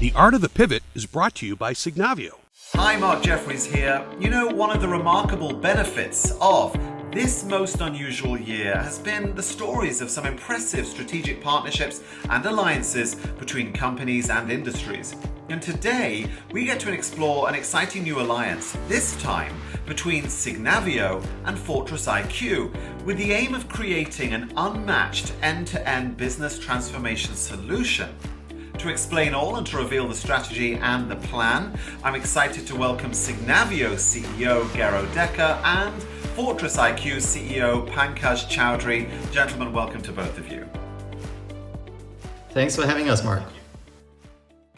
The Art of the Pivot is brought to you by Signavio. Hi, Mark Jeffries here. You know, one of the remarkable benefits of this most unusual year has been the stories of some impressive strategic partnerships and alliances between companies and industries. And today, we get to explore an exciting new alliance, this time between Signavio and FortressIQ, with the aim of creating an unmatched end-to-end business transformation solution. To explain all and to reveal the strategy and the plan, I'm excited to welcome Signavio CEO Gero and FortressIQ CEO Pankaj Chowdhry. Gentlemen, welcome to both of you. Thanks for having us, Mark.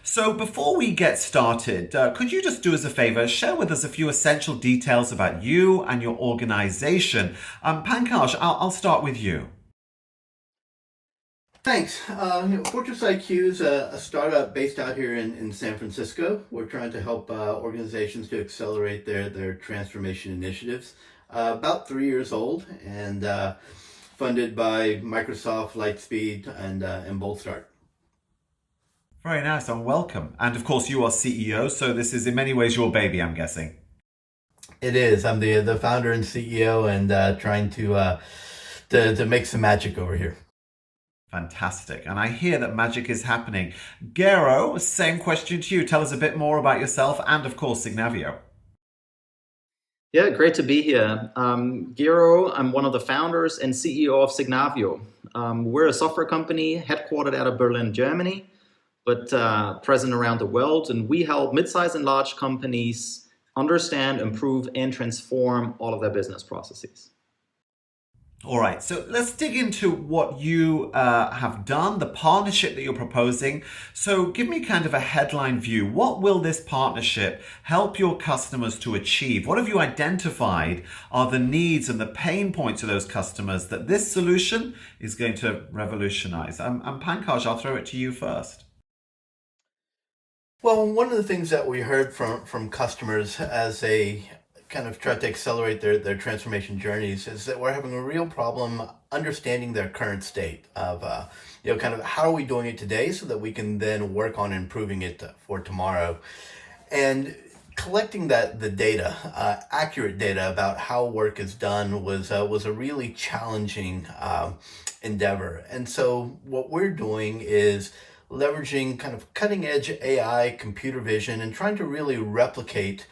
So before we get started, could you just do us a favor, share with us a few essential details about you and your organization? Pankaj, I'll start with you. Thanks. FortressIQ is a startup based out here in San Francisco. We're trying to help organizations to accelerate their transformation initiatives. About 3 years old and funded by Microsoft, Lightspeed, and Boltstart. Very nice and welcome. And of course, you are CEO, so this is in many ways your baby, I'm guessing. It is. I'm the founder and CEO, and trying to make some magic over here. Fantastic. And I hear that magic is happening. Gero, same question to you. Tell us a bit more about yourself and, of course, Signavio. Yeah, great to be here. Gero, I'm one of the founders and CEO of Signavio. We're a software company headquartered out of Berlin, Germany, but present around the world. And we help mid-sized and large companies understand, improve, and transform all of their business processes. All right, so let's dig into what you have done, the partnership that you're proposing. So give me kind of a headline view. What will this partnership help your customers to achieve? What have you identified are the needs and the pain points of those customers that this solution is going to revolutionize? Pankaj, I'll throw it to you first. Well, one of the things that we heard from customers as they kind of try to accelerate their transformation journeys is that we're having a real problem understanding their current state of, kind of how are we doing it today so that we can then work on improving it for tomorrow. And collecting the data, accurate data about how work is done was a really challenging endeavor. And so what we're doing is leveraging kind of cutting edge AI, computer vision, and trying to really replicate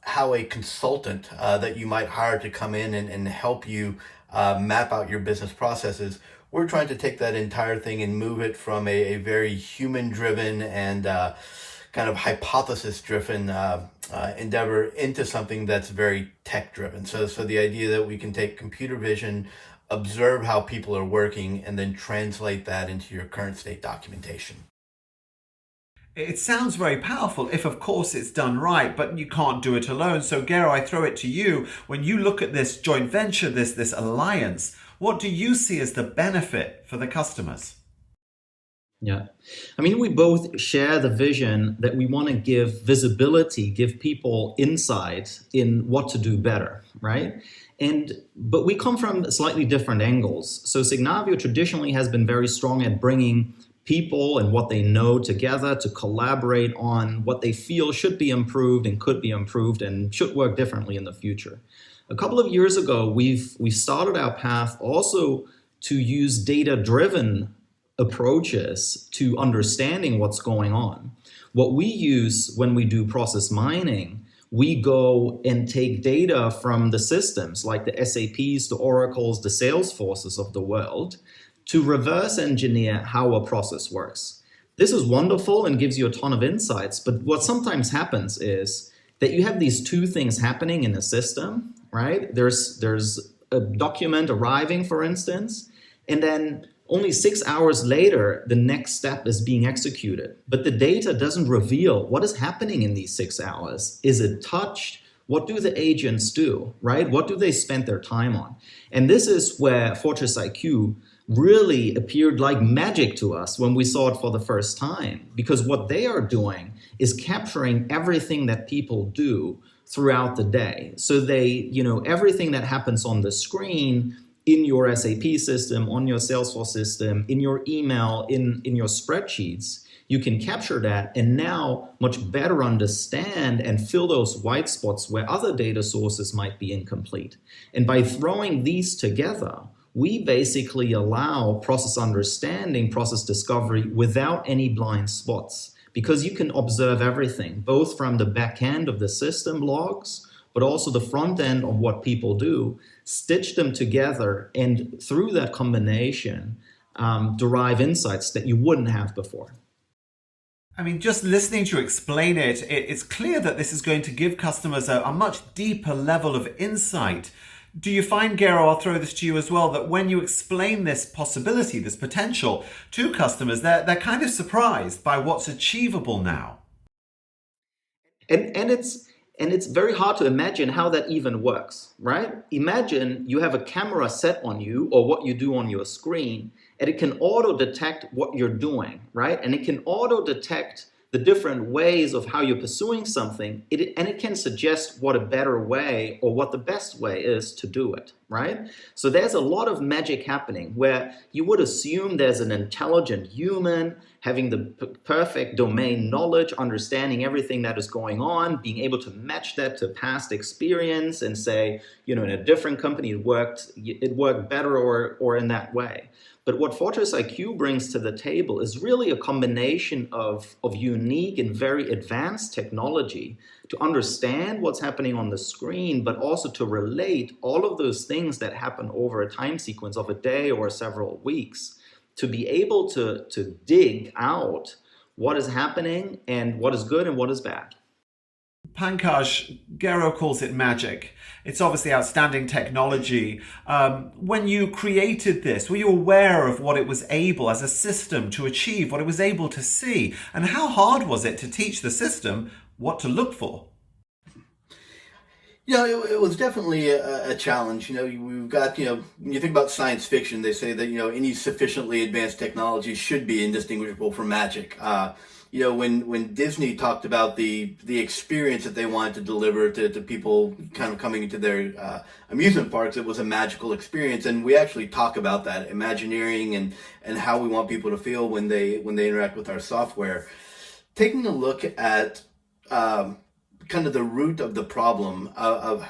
how a consultant that you might hire to come in and help you map out your business processes. We're trying to take that entire thing and move it from a very human-driven and kind of hypothesis-driven endeavor into something that's very tech-driven. So the idea that we can take computer vision, observe how people are working, and then translate that into your current state documentation. It sounds very powerful if, of course, it's done right, but you can't do it alone. So, Gero, I throw it to you. When you look at this joint venture, this alliance, what do you see as the benefit for the customers? Yeah, I mean, we both share the vision that we want to give visibility, give people insight in what to do better, right? But we come from slightly different angles. So Signavio traditionally has been very strong at bringing people and what they know together to collaborate on what they feel should be improved and could be improved and should work differently in the future. A couple of years ago, we've started our path also to use data-driven approaches to understanding what's going on. What we use when we do process mining, we go and take data from the systems like the SAPs, the Oracles, the Salesforces of the world, to reverse engineer how a process works. This is wonderful and gives you a ton of insights, but what sometimes happens is that you have these two things happening in a system, right? There's a document arriving, for instance, and then only 6 hours later, the next step is being executed. But the data doesn't reveal what is happening in these 6 hours. Is it touched? What do the agents do, right? What do they spend their time on? And this is where FortressIQ really appeared like magic to us when we saw it for the first time, because what they are doing is capturing everything that people do throughout the day. So they, everything that happens on the screen in your SAP system, on your Salesforce system, in your email, in your spreadsheets, you can capture that and now much better understand and fill those white spots where other data sources might be incomplete. And by throwing these together, we basically allow process understanding, process discovery without any blind spots, because you can observe everything, both from the back end of the system logs, but also the front end of what people do, stitch them together, and through that combination, derive insights that you wouldn't have before. I mean, just listening to you explain it, it's clear that this is going to give customers a much deeper level of insight. Do you find, Gero, I'll throw this to you as well, that when you explain this possibility, this potential to customers, they're kind of surprised by what's achievable now? And it's very hard to imagine how that even works, right? Imagine you have a camera set on you or what you do on your screen, and it can auto-detect what you're doing, right? And it can auto-detect the different ways of how you're pursuing something, and it can suggest what a better way or what the best way is to do it, right? So there's a lot of magic happening where you would assume there's an intelligent human having the perfect domain knowledge, understanding everything that is going on, being able to match that to past experience and say, in a different company it worked better or in that way. But what FortressIQ brings to the table is really a combination of unique and very advanced technology to understand what's happening on the screen, but also to relate all of those things that happen over a time sequence of a day or several weeks, to be able to dig out what is happening and what is good and what is bad. Pankaj, Gero calls it magic. It's obviously outstanding technology. When you created this, were you aware of what it was able as a system to achieve, what it was able to see? And how hard was it to teach the system what to look for? Yeah, it was definitely a challenge. We've got, when you think about science fiction, they say that, any sufficiently advanced technology should be indistinguishable from magic. When Disney talked about the experience that they wanted to deliver to people kind of coming into their amusement parks, it was a magical experience. And we actually talk about that Imagineering and how we want people to feel when they interact with our software. Taking a look at kind of the root of the problem of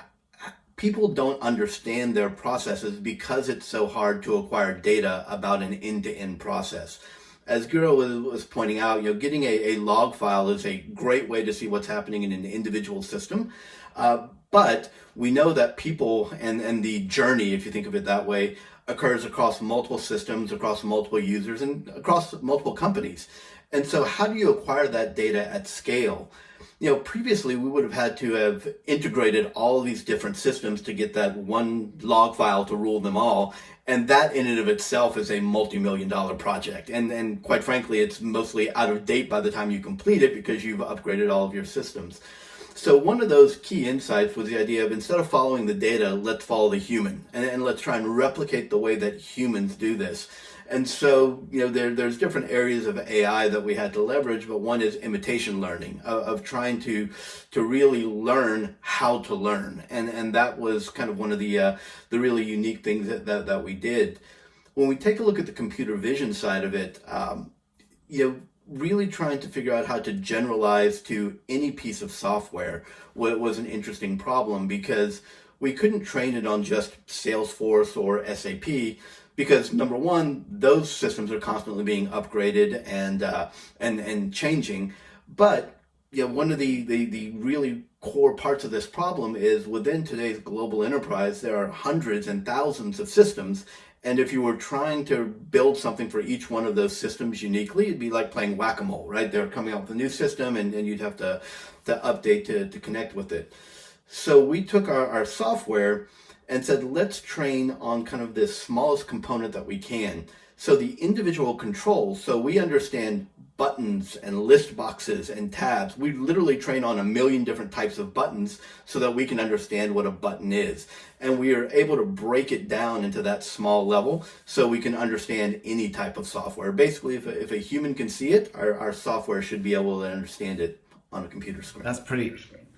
people don't understand their processes because it's so hard to acquire data about an end-to-end process. As Gero was pointing out, getting a log file is a great way to see what's happening in an individual system. But we know that people and the journey, if you think of it that way, occurs across multiple systems, across multiple users, and across multiple companies. And so how do you acquire that data at scale? Previously we would have had to have integrated all of these different systems to get that one log file to rule them all. And that in and of itself is a multi-million-dollar project. And quite frankly, it's mostly out of date by the time you complete it because you've upgraded all of your systems. So one of those key insights was the idea of, instead of following the data, let's follow the human. And let's try and replicate the way that humans do this. And so, there's different areas of AI that we had to leverage, but one is imitation learning, of trying to really learn how to learn. And that was kind of one of the really unique things that we did. When we take a look at the computer vision side of it, really trying to figure out how to generalize to any piece of software was an interesting problem, because we couldn't train it on just Salesforce or SAP, because number one, those systems are constantly being upgraded and changing. But one of the really core parts of this problem is, within today's global enterprise, there are hundreds and thousands of systems. And if you were trying to build something for each one of those systems uniquely, it'd be like playing whack-a-mole, right? They're coming up with a new system and you'd have to update to connect with it. So we took our software and said, let's train on kind of this smallest component that we can. So the individual controls, so we understand buttons and list boxes and tabs. We literally train on 1 million different types of buttons so that we can understand what a button is. And we are able to break it down into that small level so we can understand any type of software. Basically, if a human can see it, our software should be able to understand it on a computer screen.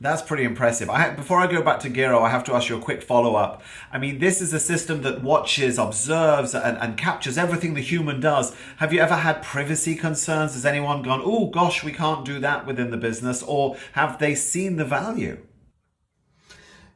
That's pretty impressive. Before I go back to Gero, I have to ask you a quick follow-up. I mean, this is a system that watches, observes, and captures everything the human does. Have you ever had privacy concerns? Has anyone gone, oh gosh, we can't do that within the business? Or have they seen the value?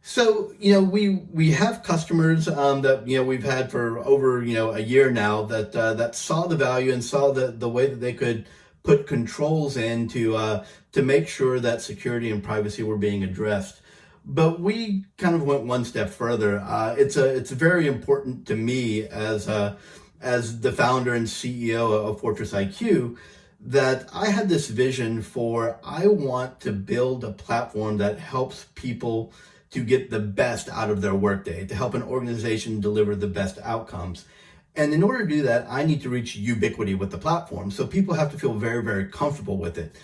So, we have customers that, we've had for over, a year now that saw the value and saw the way that they could put controls in to make sure that security and privacy were being addressed. But we kind of went one step further. It's very important to me as the founder and CEO of FortressIQ that I had this vision for, I want to build a platform that helps people to get the best out of their workday, to help an organization deliver the best outcomes. And in order to do that, I need to reach ubiquity with the platform. So people have to feel very, very comfortable with it.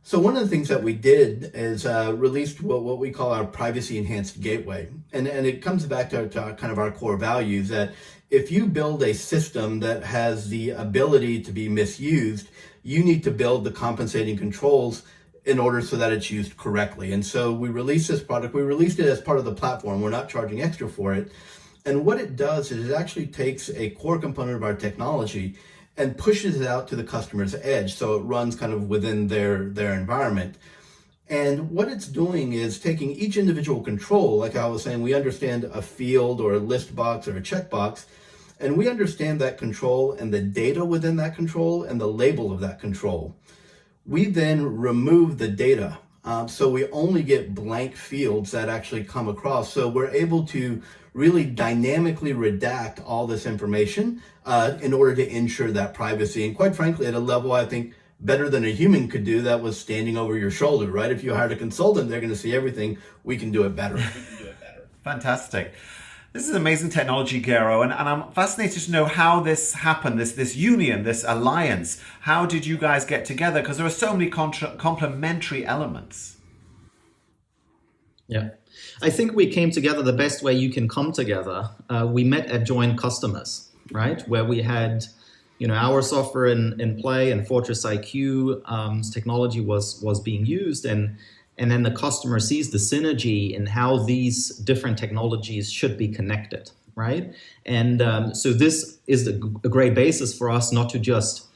So one of the things that we did is released what we call our privacy enhanced gateway. And it comes back to kind of our core values that if you build a system that has the ability to be misused, you need to build the compensating controls in order so that it's used correctly. And so we released this product. We released it as part of the platform. We're not charging extra for it. And what it does is it actually takes a core component of our technology and pushes it out to the customer's edge. So it runs kind of within their environment. And what it's doing is taking each individual control, like I was saying, we understand a field or a list box or a checkbox, and we understand that control and the data within that control and the label of that control. We then remove the data. So we only get blank fields that actually come across. So we're able to really dynamically redact all this information in order to ensure that privacy. And quite frankly, at a level I think better than a human could do that was standing over your shoulder, right? If you hired a consultant, they're going to see everything. We can do it better. Fantastic. This is amazing technology, Gero, and I'm fascinated to know how this happened, this union, this alliance. How did you guys get together? Because there are so many complementary elements. Yeah. I think we came together the best way you can come together. We met at joint customers, right? Where we had, our software in play and FortressIQ technology was being used, and then the customer sees the synergy in how these different technologies should be connected, right? And so this is a great basis for us not to just,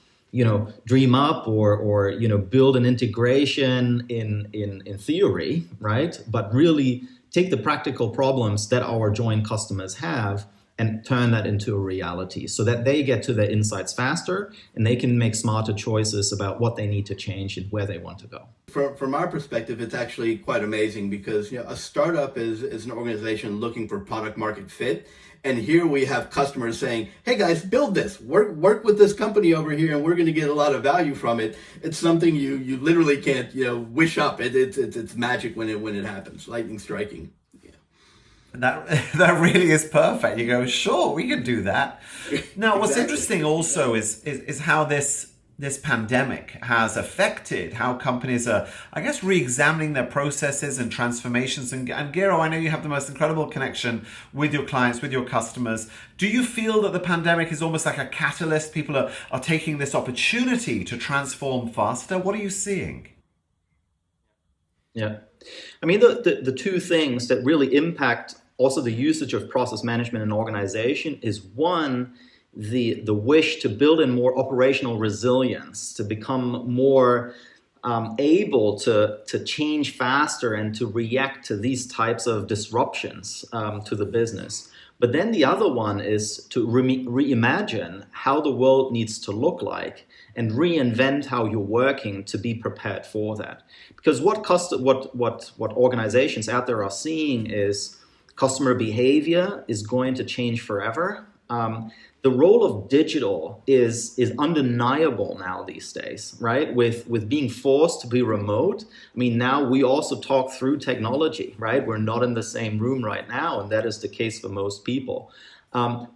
dream up or build an integration in theory, right? But really take the practical problems that our joint customers have and turn that into a reality so that they get to their insights faster and they can make smarter choices about what they need to change and where they want to go. From our perspective, it's actually quite amazing because a startup is an organization looking for product market fit. And here we have customers saying, hey guys, build this, work with this company over here and we're going to get a lot of value from it. It's something you literally can't wish up. It's magic when it happens, lightning striking. That really is perfect. You go, sure, we can do that. Now, what's interesting also is how this pandemic has affected how companies are, I guess, re-examining their processes and transformations. And Gero, I know you have the most incredible connection with your clients, with your customers. Do you feel that the pandemic is almost like a catalyst? People are taking this opportunity to transform faster. What are you seeing? Yeah. I mean, the two things that really impact also the usage of process management in an organization is one, the wish to build in more operational resilience, to become more able to change faster and to react to these types of disruptions to the business. But then the other one is to reimagine how the world needs to look like and reinvent how you're working to be prepared for that. Because what organizations out there are seeing is customer behavior is going to change forever. The role of digital is undeniable now these days, right? With being forced to be remote. I mean, now we also talk through technology, right? We're not in the same room right now, and that is the case for most people.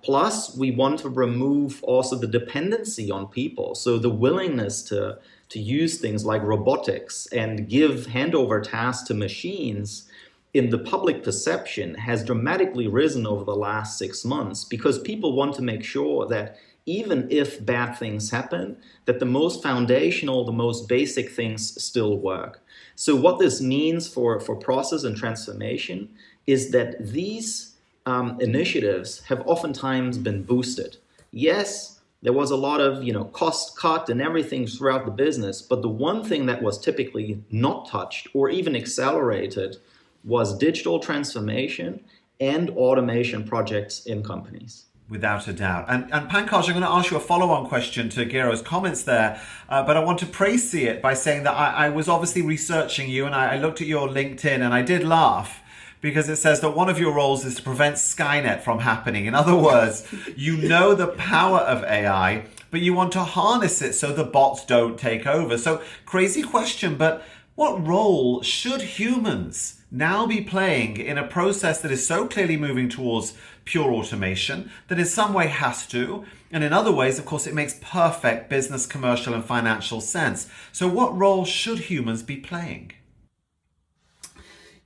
Plus, we want to remove also the dependency on people. So the willingness to use things like robotics and give handover tasks to machines in the public perception has dramatically risen over the last 6 months because people want to make sure that even if bad things happen, that the most foundational, the most basic things still work. So what this means for process and transformation is that these initiatives have oftentimes been boosted. Yes, there was a lot of cost cut and everything throughout the business, but the one thing that was typically not touched or even accelerated was digital transformation and automation projects in companies. Without a doubt. And Pankaj, I'm going to ask you a follow-on question to Gero's comments there, but I want to praise it by saying that I was obviously researching you, and I looked at your LinkedIn, and I did laugh because it says that one of your roles is to prevent Skynet from happening. In other words, you know the power of AI, but you want to harness it so the bots don't take over. So crazy question, but what role should humans now be playing in a process that is so clearly moving towards pure automation, that in some way has to, and in other ways, of course, it makes perfect business, commercial, and financial sense. So what role should humans be playing?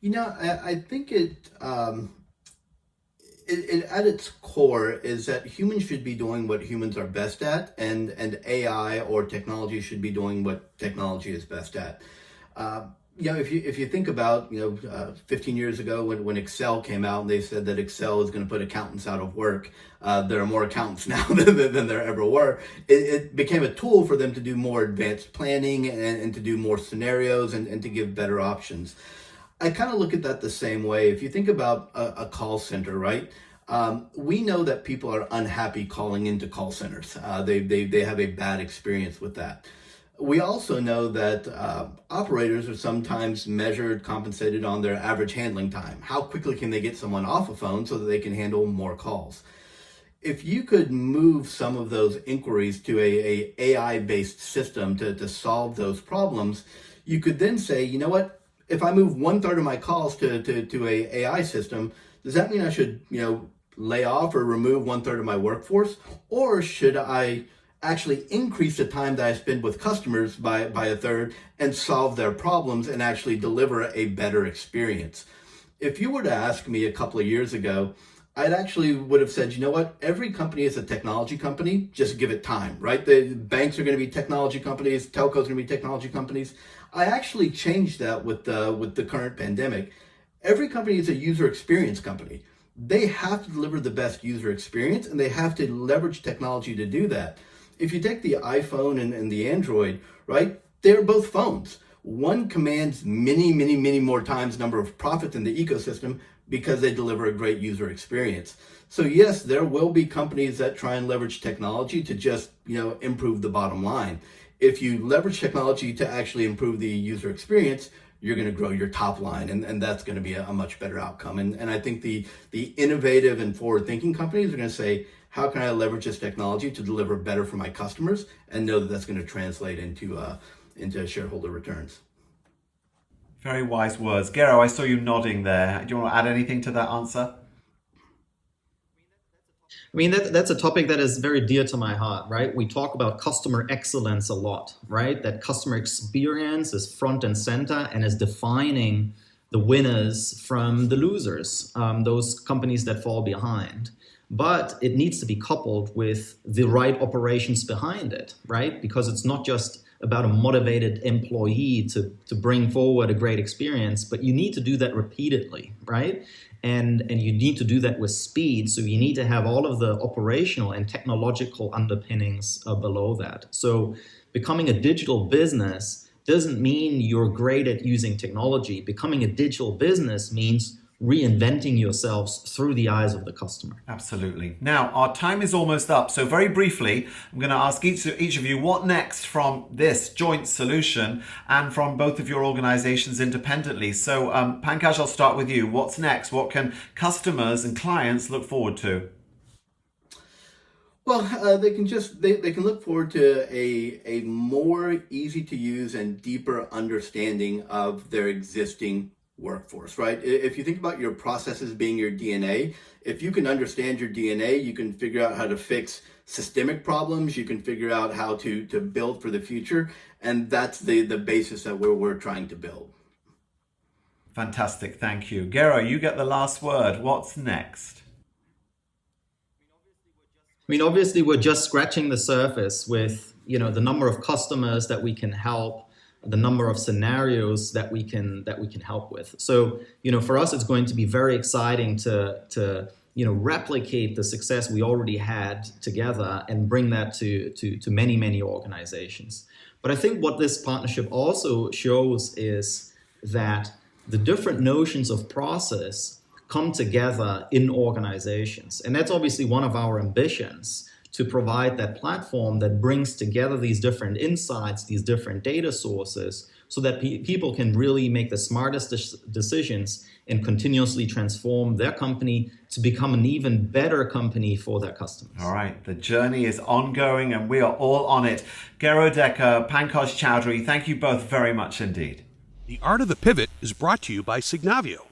I think it at its core is that humans should be doing what humans are best at, and AI or technology should be doing what technology is best at. If you think about 15 years ago when Excel came out and they said that Excel is going to put accountants out of work, there are more accountants now than there ever were. It became a tool for them to do more advanced planning and to do more scenarios and to give better options. I kind of look at that the same way. If you think about a call center, right? We know that people are unhappy calling into call centers. They have a bad experience with that. We also know that operators are sometimes measured, compensated on their average handling time. How quickly can they get someone off a phone so that they can handle more calls? If you could move some of those inquiries to a AI-based system to solve those problems, you could then say, you know what? If I move 1/3 of my calls to a AI system, does that mean I should lay off or remove 1/3 of my workforce, or should I actually increase the time that I spend with customers by 1/3 and solve their problems and actually deliver a better experience? If you were to ask me a couple of years ago, I'd actually would have said, you know what? Every company is a technology company. Just give it time, right? The banks are going to be technology companies. Telcos are going to be technology companies. I actually changed that with the current pandemic. Every company is a user experience company. They have to deliver the best user experience, and they have to leverage technology to do that. If you take the iPhone and the Android, right? They're both phones. One commands many more times number of profit in the ecosystem because they deliver a great user experience. So yes, there will be companies that try and leverage technology to just, improve the bottom line. If you leverage technology to actually improve the user experience, you're going to grow your top line, and that's going to be a much better outcome. And I think the innovative and forward-thinking companies are going to say, how can I leverage this technology to deliver better for my customers, and know that that's going to translate into shareholder returns. Very wise words. Gero, I saw you nodding there. Do you want to add anything to that answer? I mean, that's a topic that is very dear to my heart, right? We talk about customer excellence a lot, right? That customer experience is front and center and is defining the winners from the losers, those companies that fall behind. But it needs to be coupled with the right operations behind it, right? Because it's not just about a motivated employee to bring forward a great experience, but you need to do that repeatedly, right? And you need to do that with speed. So you need to have all of the operational and technological underpinnings below that. So becoming a digital business doesn't mean you're great at using technology. Becoming a digital business means reinventing yourselves through the eyes of the customer. Absolutely. Now, our time is almost up. So very briefly, I'm going to ask each of you what next from this joint solution and from both of your organizations independently. So Pankaj, I'll start with you. What's next? What can customers and clients look forward to? Well, they can look forward to a more easy to use and deeper understanding of their existing workforce, right? If you think about your processes being your DNA, if you can understand your DNA, you can figure out how to fix systemic problems, you can figure out how to build for the future, and that's the basis that we're trying to build. Fantastic, thank you. Gero, you get the last word. What's next? I mean, obviously, we're just scratching the surface with, the number of customers that we can help, the number of scenarios that we can help with. So, for us, it's going to be very exciting to replicate the success we already had together and bring that to many, many organizations. But I think what this partnership also shows is that the different notions of process come together in organizations. And that's obviously one of our ambitions, to provide that platform that brings together these different insights, these different data sources, so that people can really make the smartest decisions and continuously transform their company to become an even better company for their customers. All right, the journey is ongoing and we are all on it. Gero Decker, Pankaj Chowdhry, thank you both very much indeed. The Art of the Pivot is brought to you by Signavio.